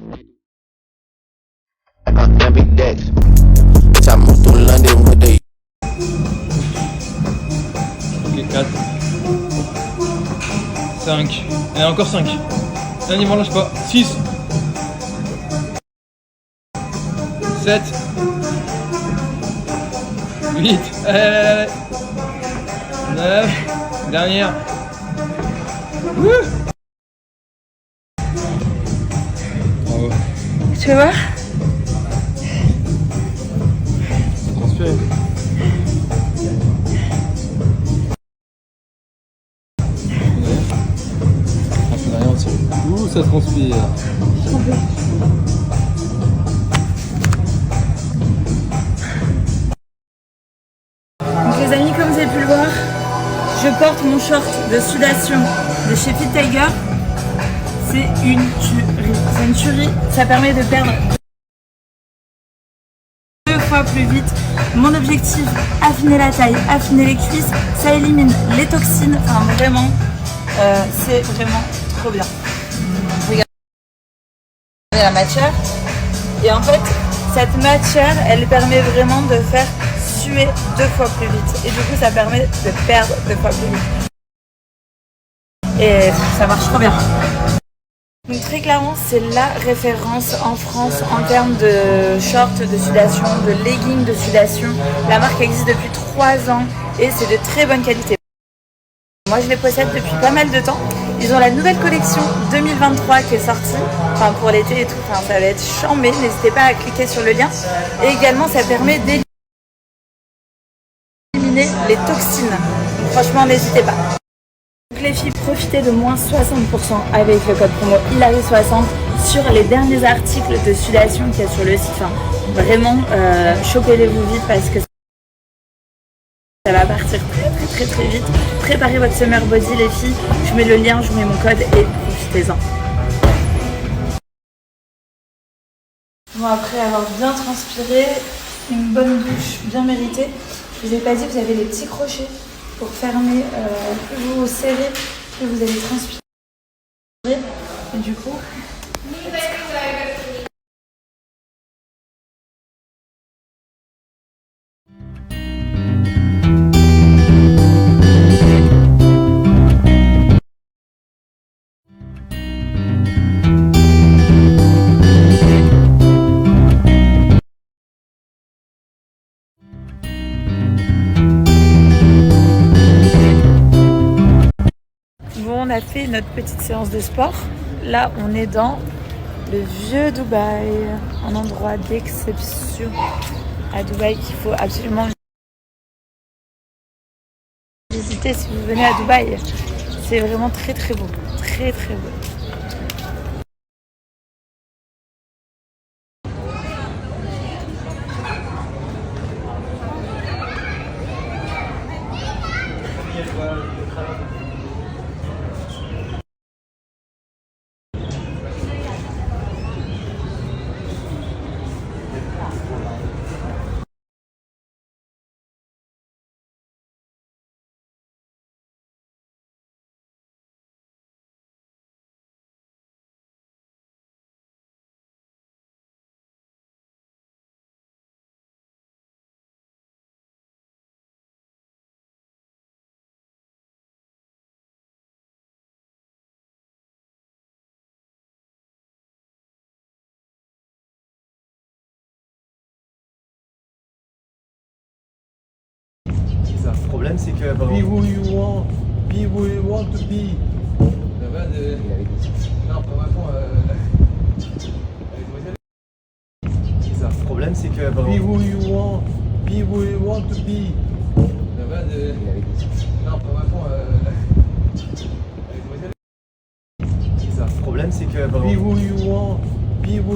Ok, 4 5 et encore 5. Allez, m'en lâche pas. 6 7 8 allez, 9 dernière. Bravo. Tu veux voir? Transpirer. Ouh, ça transpire. Donc les amis, comme vous avez pu le voir, je porte mon short de sudation de chez Fit Tiger. C'est une tuerie. C'est une tuerie. Ça permet de perdre 2 fois plus vite. Mon objectif, affiner la taille, affiner les cuisses. Ça élimine les toxines. Enfin vraiment, c'est vraiment trop bien. Regardez la matière. Et en fait, cette matière, elle permet vraiment de faire suer 2 fois plus vite. Et du coup, ça permet de perdre 2 fois plus vite. Et ça marche trop bien. Donc très clairement, c'est la référence en France en termes de shorts de sudation, de leggings de sudation. La marque existe depuis 3 ans et c'est de très bonne qualité. Moi, je les possède depuis pas mal de temps. Ils ont la nouvelle collection 2023 qui est sortie, enfin pour l'été et tout. Enfin, ça va être chambé. N'hésitez pas à cliquer sur le lien. Et également, ça permet d'éliminer les toxines. Donc, franchement, n'hésitez pas. Donc les filles, profitez de moins 60% avec le code promo Hilary60 sur les derniers articles de sudation qu'il y a sur le site. Enfin, vraiment, chopez-les-vous vite parce que ça va partir très vite. Préparez votre summer body les filles. Je mets le lien, je vous mets mon code et profitez-en. Bon, après avoir bien transpiré, une bonne douche bien méritée, je vous ai pas dit, vous avez les petits crochets pour fermer, plus vous serrez, plus vous allez transpirer. Et du coup, on a fait notre petite séance de sport. Là, on est dans le vieux Dubaï, un endroit d'exception à Dubaï qu'il faut absolument visiter si vous venez à Dubaï. C'est vraiment très beau, très beau. Le problème c'est que Be who you want, be who you want to be. Ça va de... Non, pas vraiment. Le problème c'est que Be who you want, be who you want to be. Ça va de... Non, pas vraiment. Le problème c'est que Be who you want, be who...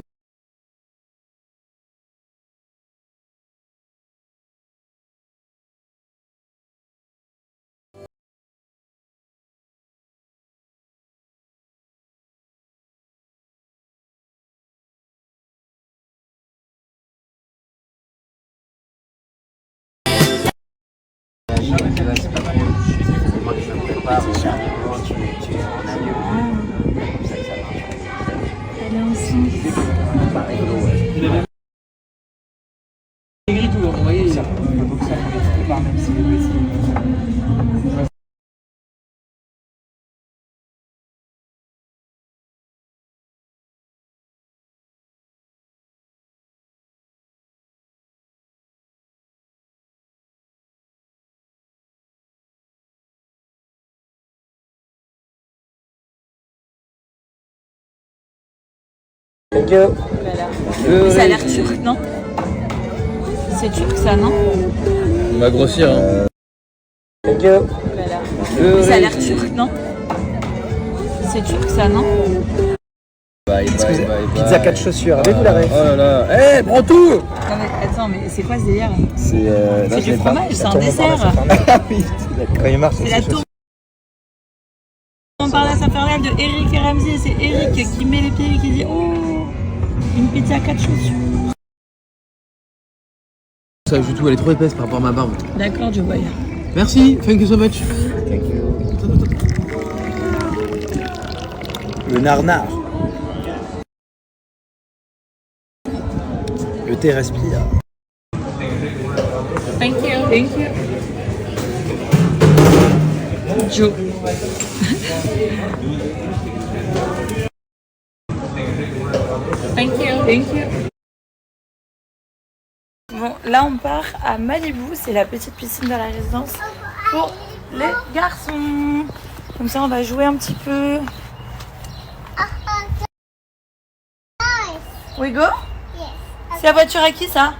moi que je me prépare, tu es en aïeux. Elle est enceinte. Voilà. Ça a l'air turc, non? C'est turc ça, non? On va grossir, hein. Voilà. Ça a l'air turc, non? C'est turc ça, non? Bye, bye, bye, Pizza 4 chaussures, avez-vous la ref? Oh là là. Eh, prends tout! Non mais attends, mais c'est quoi ce délire? C'est C'est du fromage, c'est un dessert. Ah oui, quand il marche, C'est la tour. On parle à infernale de Eric et Ramsey, c'est Eric qui met les pieds et qui dit oh, une pizza 4 chaussures. Ça joue tout, elle est trop épaisse par rapport à ma barbe. D'accord, Joe Boy. Merci, thank you so much. Le narnar. Le thé respire. Thank you. Thank you. Joe. Thank you. Thank you. Bon, là on part à Malibu, c'est la petite piscine de la résidence pour les garçons. Comme ça on va jouer un petit peu. We go? C'est la voiture à qui ça?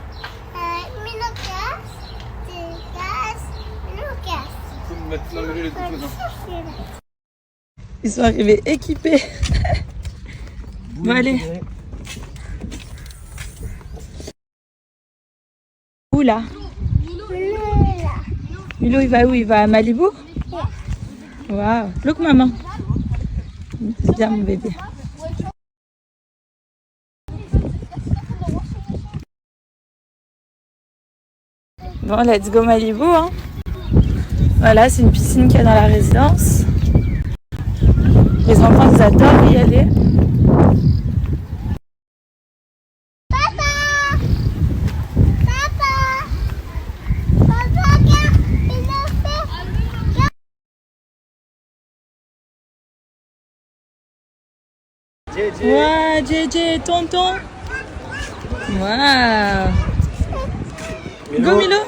Ils sont arrivés équipés. Bon allez. Où là? Milo il va où? Il va à Malibu? Waouh. Look maman. Bien mon bébé. Bon, let's go Malibu, hein. Voilà, c'est une piscine qu'il y a dans la résidence. Les enfants, ils adorent y aller. Waouh, JJ, tonton. Waouh. Go Milo.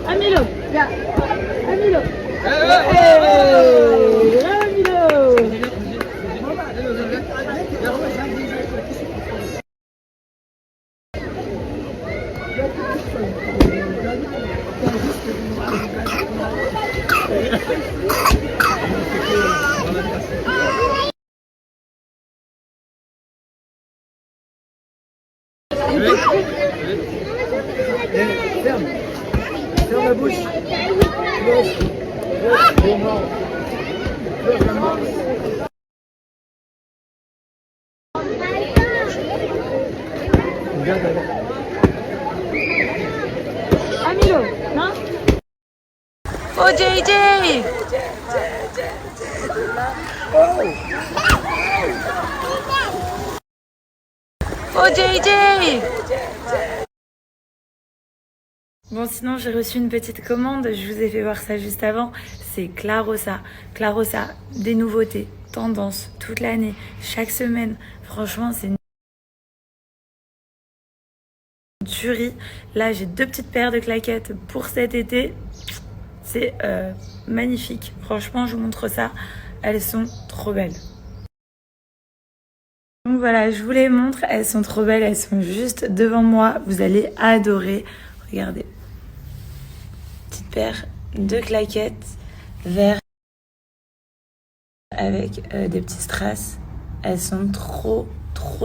Amilo, là. Amilo. Ferme. Ferme la bouche. Close. Close la mouth. Amilo, non? Oh JJ! Oh JJ! Bon, sinon j'ai reçu une petite commande, je vous ai fait voir ça juste avant, c'est Clarossa. Clarossa, des nouveautés, tendances, toute l'année, chaque semaine. Franchement, c'est une tuerie. Là, j'ai 2 petites paires de claquettes pour cet été. C'est magnifique. Franchement, je vous montre ça. Elles sont trop belles. Donc voilà, je vous les montre. Elles sont trop belles. Elles sont juste devant moi. Vous allez adorer. Regardez. Petite paire de claquettes vert avec des petits strass. Elles sont trop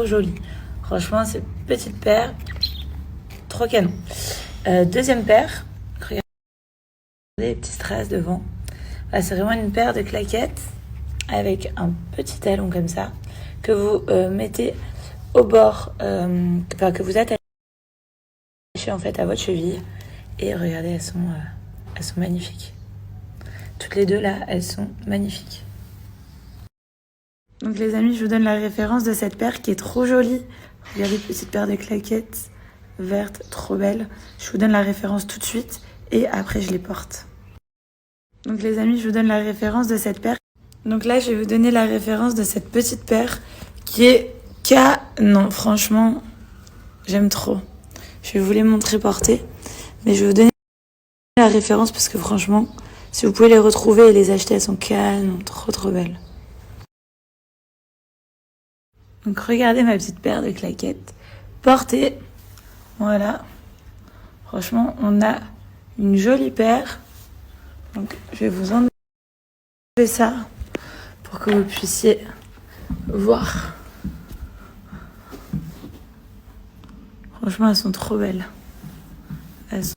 jolies. Franchement, ces petites paires, trop canon. Deuxième paire. Regardez les petits strass devant. Voilà, c'est vraiment une paire de claquettes avec un petit talon comme ça que vous mettez au bord, que vous attachez en fait à votre cheville. Et regardez, elles sont magnifiques. Toutes les deux là, elles sont magnifiques. Donc les amis, je vous donne la référence de cette paire qui est trop jolie. Regardez, petite paire de claquettes vertes, trop belles. Je vous donne la référence tout de suite et après je les porte. Donc les amis, je vous donne la référence de cette paire. Donc là, je vais vous donner la référence de cette petite paire qui est non, franchement, j'aime trop. Je vais vous les montrer porter, mais je vais vous donner la référence parce que franchement, si vous pouvez les retrouver et les acheter, elles sont canon, trop belles. Donc regardez ma petite paire de claquettes portée. Voilà. Franchement, on a une jolie paire. Donc je vais vous enlever ça pour que vous puissiez voir. Franchement, elles sont trop belles. Elles sont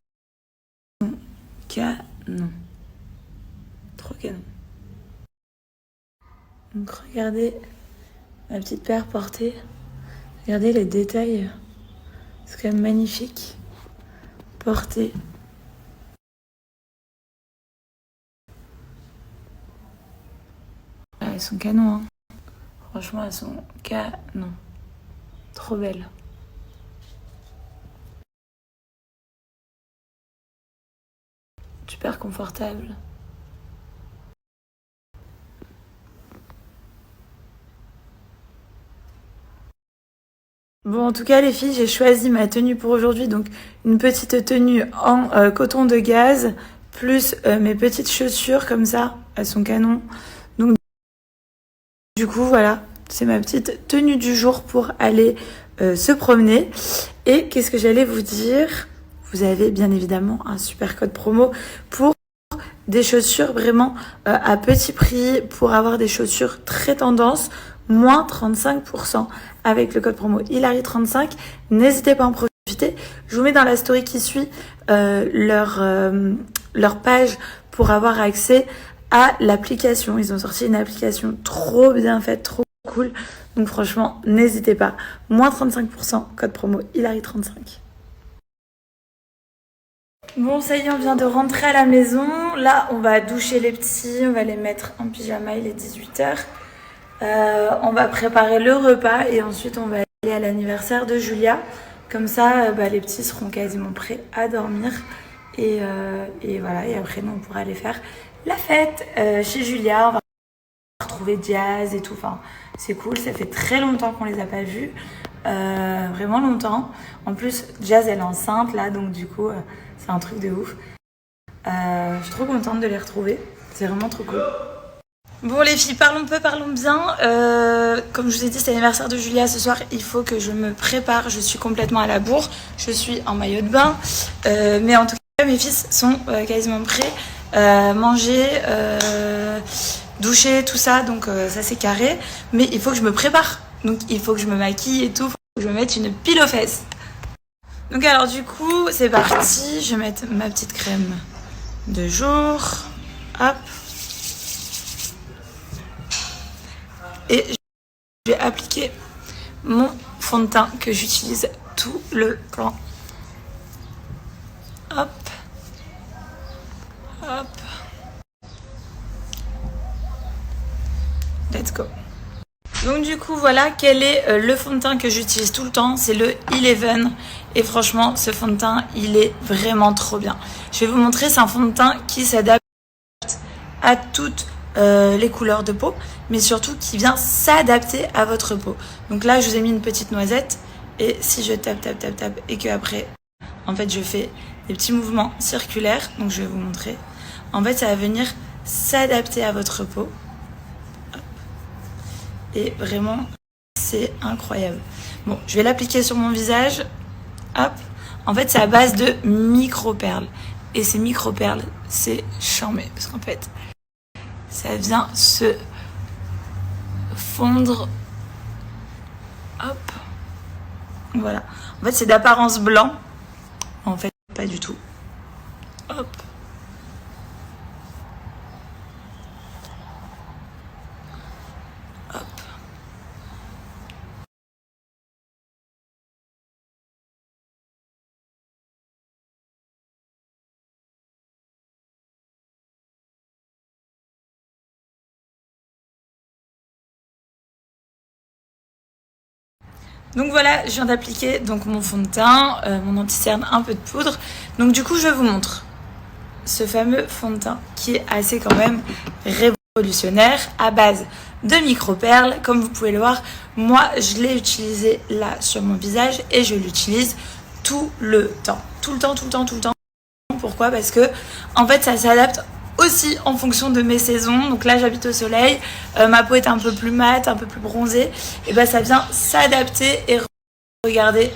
canon. Trop canon. Donc regardez ma petite paire portée. Regardez les détails. C'est quand même magnifique. Portée. Ah, elles sont canons, hein. Franchement, elles sont canon. Trop belles. Super confortable. Bon, en tout cas, les filles, j'ai choisi ma tenue pour aujourd'hui. Donc, une petite tenue en coton de gaz, plus mes petites chaussures comme ça. Elles sont canons. Donc, du coup, voilà. C'est ma petite tenue du jour pour aller se promener. Et qu'est-ce que j'allais vous dire ? Vous avez bien évidemment un super code promo pour des chaussures vraiment à petit prix, pour avoir des chaussures très tendance, moins 35% avec le code promo Hilary35. N'hésitez pas à en profiter. Je vous mets dans la story qui suit leur page pour avoir accès à l'application. Ils ont sorti une application trop bien faite, trop cool. Donc franchement, n'hésitez pas. Moins 35%, code promo Hilary35. Bon, ça y est, on vient de rentrer à la maison. Là, on va doucher les petits, on va les mettre en pyjama, il est 18h. On va préparer le repas et ensuite on va aller à l'anniversaire de Julia. Comme ça, les petits seront quasiment prêts à dormir. Et voilà, et après, nous, on pourra aller faire la fête chez Julia. On va retrouver Diaz et tout. Enfin, c'est cool, ça fait très longtemps qu'on les a pas vus. Vraiment longtemps. En plus, Diaz, elle est enceinte là, donc du coup... c'est un truc de ouf. Je suis trop contente de les retrouver. C'est vraiment trop cool. Bon les filles, parlons peu, parlons bien. Comme je vous ai dit, c'est l'anniversaire de Julia ce soir. Il faut que je me prépare. Je suis complètement à la bourre. Je suis en maillot de bain. Mais en tout cas, mes fils sont quasiment prêts. Manger, doucher, tout ça. Donc ça c'est carré. Mais il faut que je me prépare. Donc il faut que je me maquille et tout. Il faut que je me mette une pile aux fesses. Donc alors du coup, c'est parti. Je vais mettre ma petite crème de jour. Hop. Et je vais appliquer mon fond de teint que j'utilise tout le temps. Hop. Hop. Let's go. Donc du coup, voilà quel est le fond de teint que j'utilise tout le temps. C'est le Eleven. Et franchement, ce fond de teint, il est vraiment trop bien. Je vais vous montrer, c'est un fond de teint qui s'adapte à toutes les couleurs de peau, mais surtout qui vient s'adapter à votre peau. Donc là, je vous ai mis une petite noisette. Et si je tape, et que après, en fait, je fais des petits mouvements circulaires. Donc je vais vous montrer. En fait, ça va venir s'adapter à votre peau. Et vraiment, c'est incroyable. Bon, je vais l'appliquer sur mon visage. Hop. En fait, c'est à base de micro-perles. Et ces micro-perles, c'est charmé. Parce qu'en fait, ça vient se fondre. Hop. Voilà. En fait, c'est d'apparence blanc. En fait, pas du tout. Hop. Hop. Donc voilà, je viens d'appliquer donc mon fond de teint, mon anti-cerne, un peu de poudre. Donc du coup, je vous montre ce fameux fond de teint qui est assez quand même révolutionnaire à base de micro-perles. Comme vous pouvez le voir, moi, je l'ai utilisé là sur mon visage et je l'utilise tout le temps. Tout le temps. Pourquoi? Parce que en fait, ça s'adapte aussi en fonction de mes saisons. Donc là, j'habite au soleil, ma peau est un peu plus mate, un peu plus bronzée, et ben ça vient s'adapter. Et regardez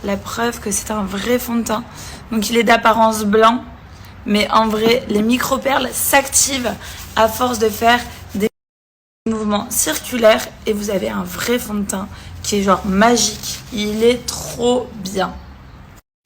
la preuve que c'est un vrai fond de teint. Donc il est d'apparence blanc, mais en vrai, les micro-perles s'activent à force de faire des mouvements circulaires et vous avez un vrai fond de teint qui est genre magique. Il est trop bien.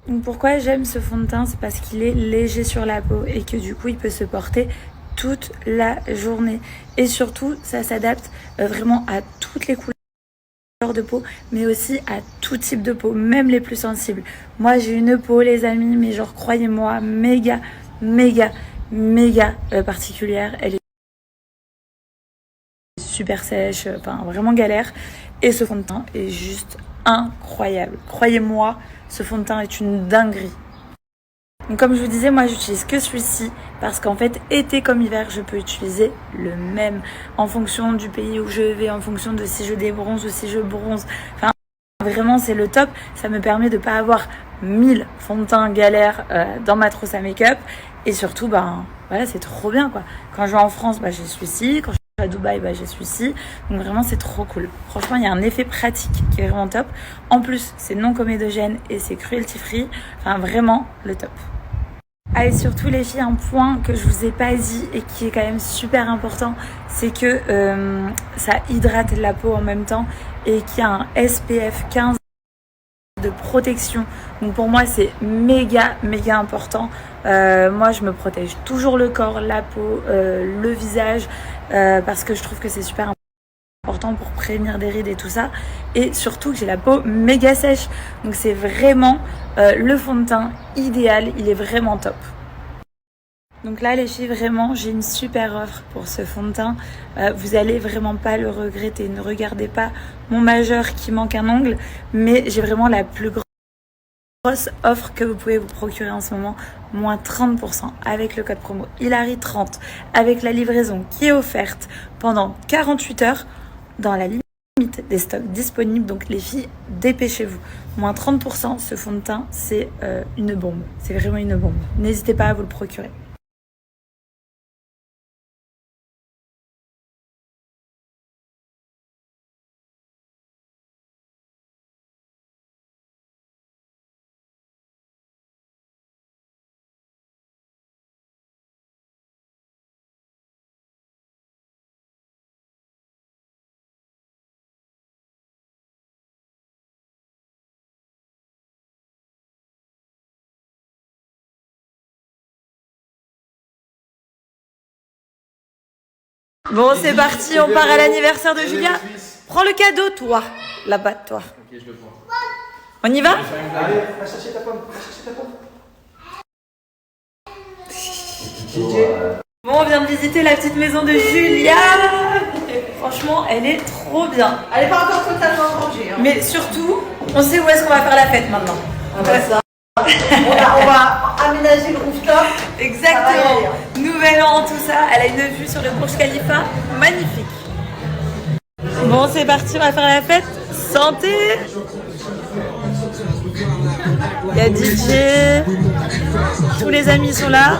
Donc pourquoi j'aime ce fond de teint, c'est parce qu'il est léger sur la peau et que du coup il peut se porter toute la journée. Et surtout, ça s'adapte vraiment à toutes les couleurs de peau, mais aussi à tout type de peau, même les plus sensibles. Moi j'ai une peau, les amis, mais genre croyez-moi, méga particulière. Elle est super sèche, enfin vraiment galère. Et ce fond de teint est juste incroyable. Croyez-moi, ce fond de teint est une dinguerie. Donc comme je vous disais, moi j'utilise que celui-ci parce qu'en fait, été comme hiver, je peux utiliser le même en fonction du pays où je vais, en fonction de si je débronze ou si je bronze. Enfin, vraiment, c'est le top. Ça me permet de pas avoir 1000 fonds de teint galères dans ma trousse à make-up. Et surtout, ben voilà, c'est trop bien quoi. Quand je vais en France, j'ai celui-ci. Quand je vais à Dubaï, j'ai celui-ci. Donc vraiment, c'est trop cool. Franchement, il y a un effet pratique qui est vraiment top. En plus, c'est non comédogène et c'est cruelty free. Enfin, vraiment, le top. Ah, et surtout les filles, un point que je vous ai pas dit et qui est quand même super important, c'est que ça hydrate la peau en même temps et qu'il y a un SPF 15 de protection. Donc pour moi c'est méga important. Moi je me protège toujours le corps, la peau, le visage parce que je trouve que c'est super important pour prévenir des rides et tout ça, et surtout que j'ai la peau méga sèche, donc c'est vraiment le fond de teint idéal, il est vraiment top. Donc là les filles, vraiment j'ai une super offre pour ce fond de teint, vous allez vraiment pas le regretter. Ne regardez pas mon majeur qui manque un ongle, mais j'ai vraiment la plus grosse offre que vous pouvez vous procurer en ce moment, moins 30% avec le code promo Hilary30, avec la livraison qui est offerte pendant 48 heures dans la limite des stocks disponibles. Donc les filles, dépêchez-vous. Moins 30%, ce fond de teint, c'est une bombe. C'est vraiment une bombe. N'hésitez pas à vous le procurer. Bon, c'est parti, on part à l'anniversaire de Julia. Prends le cadeau, toi. Là-bas, toi. Ok, je le prends. On y va? Allez, va chercher ta pomme. Bon, on vient de visiter la petite maison de Julia. Franchement, elle est trop bien. Elle n'est pas encore totalement rangée. Hein. Mais surtout, on sait où est-ce qu'on va faire la fête maintenant. On va aménager le rooftop. Exactement. Nouvel an, tout ça. Elle a une vue sur le Burj Khalifa magnifique. Bon, c'est parti, on va faire la fête. Santé. Il y a DJ. Tous les amis sont là.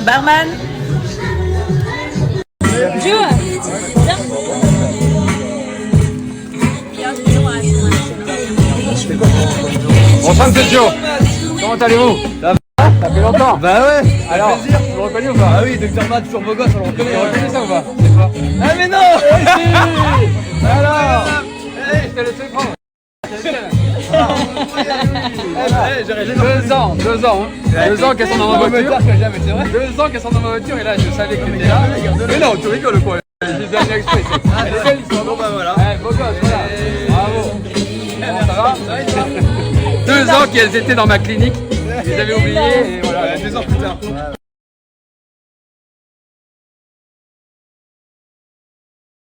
Barman. Bonsoir Monsieur Joe, comment allez-vous? Ça va? Ça fait longtemps? Bah ouais. Alors, plaisir. tu me reconnais ou pas? Ah oui, Dr Matt, toujours beau gosse, on le reconnaît. Tu reconnais ça ou pas? C'est quoi? Ah mais non. Alors, je te laisse prendre. Deux ans, hein. 2 ans qu'elles sont dans ma voiture. 2 ans qu'elles sont dans ma voiture et là je savais que t'étais là. Mais non, tu rigoles quoi? Je l'ai bien exprès. C'est belle histoire. Bon bah voilà. Beau gosse, voilà. Bravo. Bon, ça va? 2 ans qu'elles étaient dans ma clinique. Je les avais oubliées et voilà. 2 ans plus tard.